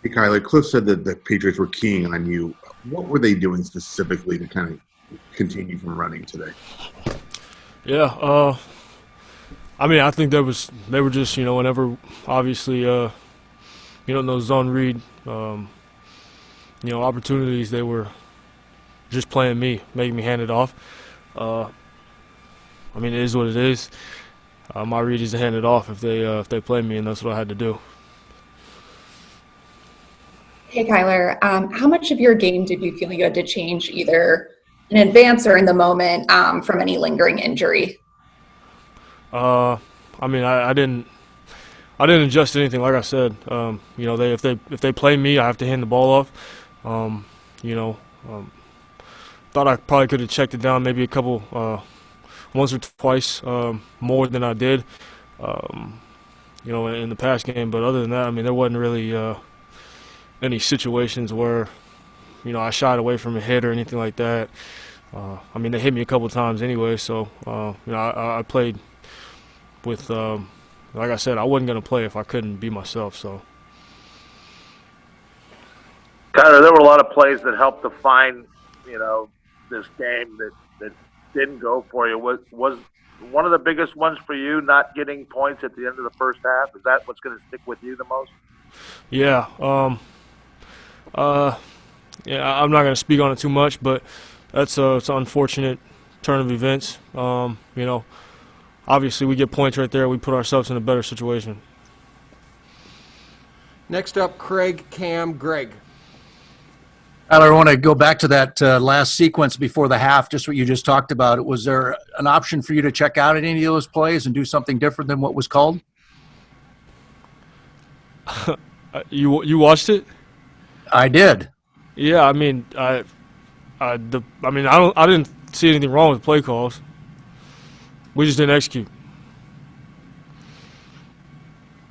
Hey, Kyler, Cliff said that the Patriots were keying on you. What were they doing specifically to kind of continue from running today? Yeah, I mean, I think they were just whenever obviously in those zone read opportunities they were just playing me, making me hand it off. Uh, I mean, it is what it is. My read is to hand it off if they play me, and that's what I had to do. Hey, Kyler, how much of your game did you feel you had to change either in advance or in the moment from any lingering injury? Uh, I mean, I didn't adjust anything. Like I said, if they play me, I have to hand the ball off. Um, you know, um, thought I probably could have checked it down maybe a couple once or twice more than I did. Um, in the past game. But other than that, I mean, there wasn't really any situations where I shied away from a hit or anything like that. I mean, they hit me a couple times anyway, so I played with. Like I said, I wasn't gonna play if I couldn't be myself. So Tyler, there were a lot of plays that helped define, this game that didn't go for you. Was one of the biggest ones for you not getting points at the end of the first half? Is that what's going to stick with you the most? yeah, yeah. I'm not gonna speak on it too much, but it's an unfortunate turn of events. Obviously we get points right there. We put ourselves in a better situation. Next up, Craig, Cam, Greg. Tyler, I want to go back to that last sequence before the half, just what you just talked about. Was there an option for you to check out at any of those plays and do something different than what was called? You watched it? I did. Yeah, I mean, I didn't see anything wrong with play calls. We just didn't execute.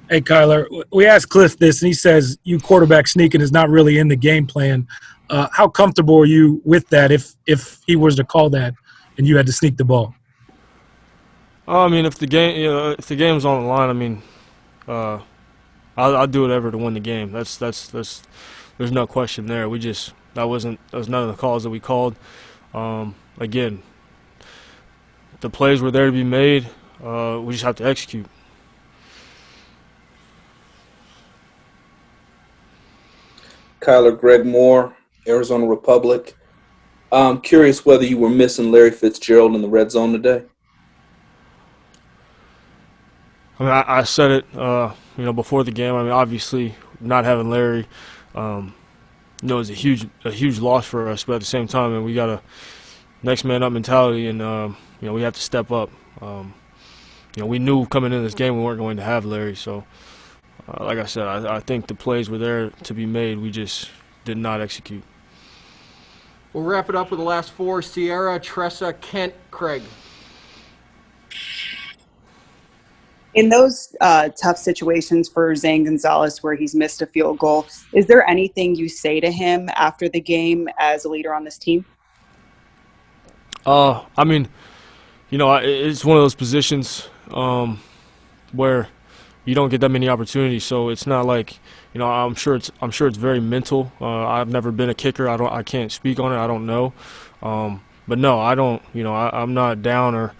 Hey, Kyler, we asked Cliff this, and he says you quarterback sneaking is not really in the game plan. How comfortable are you with that if he was to call that and you had to sneak the ball? I mean, if the game's on the line, I mean, I'll do whatever to win the game. That's there's no question there. That was none of the calls that we called. Again, the plays were there to be made. We just have to execute. Kyler, Greg Moore, Arizona Republic. I'm curious whether you were missing Larry Fitzgerald in the red zone today. I mean, I said it, before the game. I mean, obviously, not having Larry, is a huge loss for us. But at the same time, we got a next man up mentality, and we have to step up. We knew coming into this game we weren't going to have Larry, so like I said, I think the plays were there to be made. We just did not execute. We'll wrap it up with the last four: Sierra, Tressa, Kent, Craig. In those tough situations for Zane Gonzalez where he's missed a field goal, is there anything you say to him after the game as a leader on this team? I mean, it's one of those positions where you don't get that many opportunities, so it's not like, I'm sure it's very mental. I've never been a kicker. I can't speak on it. I don't know. But no, I don't. I'm not down or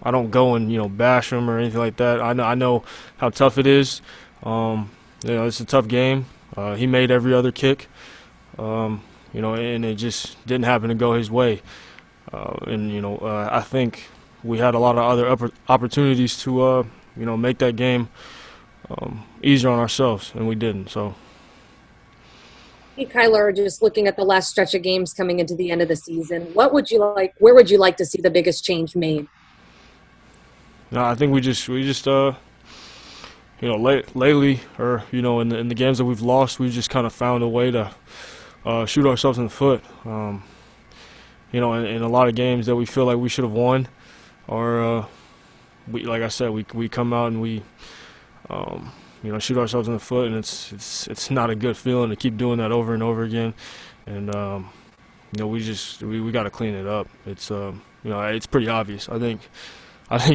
I don't go and bash him or anything like that. I know how tough it is. It's a tough game. He made every other kick, and it just didn't happen to go his way. I think we had a lot of other opportunities to make that game easier on ourselves, and we didn't. So. Hey, Kyler, just looking at the last stretch of games coming into the end of the season, where would you like to see the biggest change made? No, I think we just lately, or in the games that we've lost, we've just kind of found a way to shoot ourselves in the foot. In a lot of games that we feel like we should have won, or like I said, we come out and we shoot ourselves in the foot, and it's not a good feeling to keep doing that over and over again. And we got to clean it up. It's pretty obvious. I think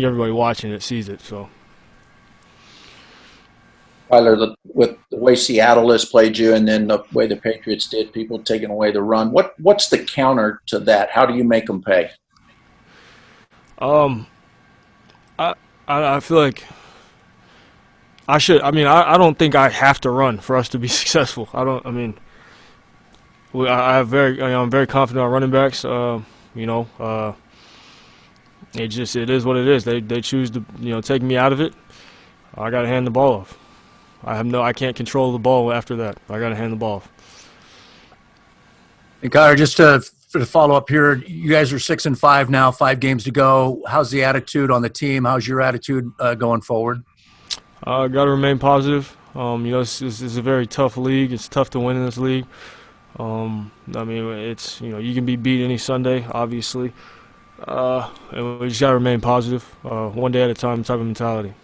everybody watching it sees it. So, Tyler, with the way Seattle has played you and then the way the Patriots did, people taking away the run. What's the counter to that? How do you make them pay? I feel like I should. I mean, I don't think I have to run for us to be successful. I don't. I mean, I'm very confident on running backs. It is what it is. They choose to take me out of it. I got to hand the ball off. I can't control the ball after that. I got to hand the ball off. And Kyler, just to follow up here, you guys are 6-5 now, 5 games to go. How's the attitude on the team? How's your attitude going forward? Got to remain positive. It's a very tough league. It's tough to win in this league. It's you can be beat any Sunday, obviously. And we just got to remain positive, one day at a time type of mentality.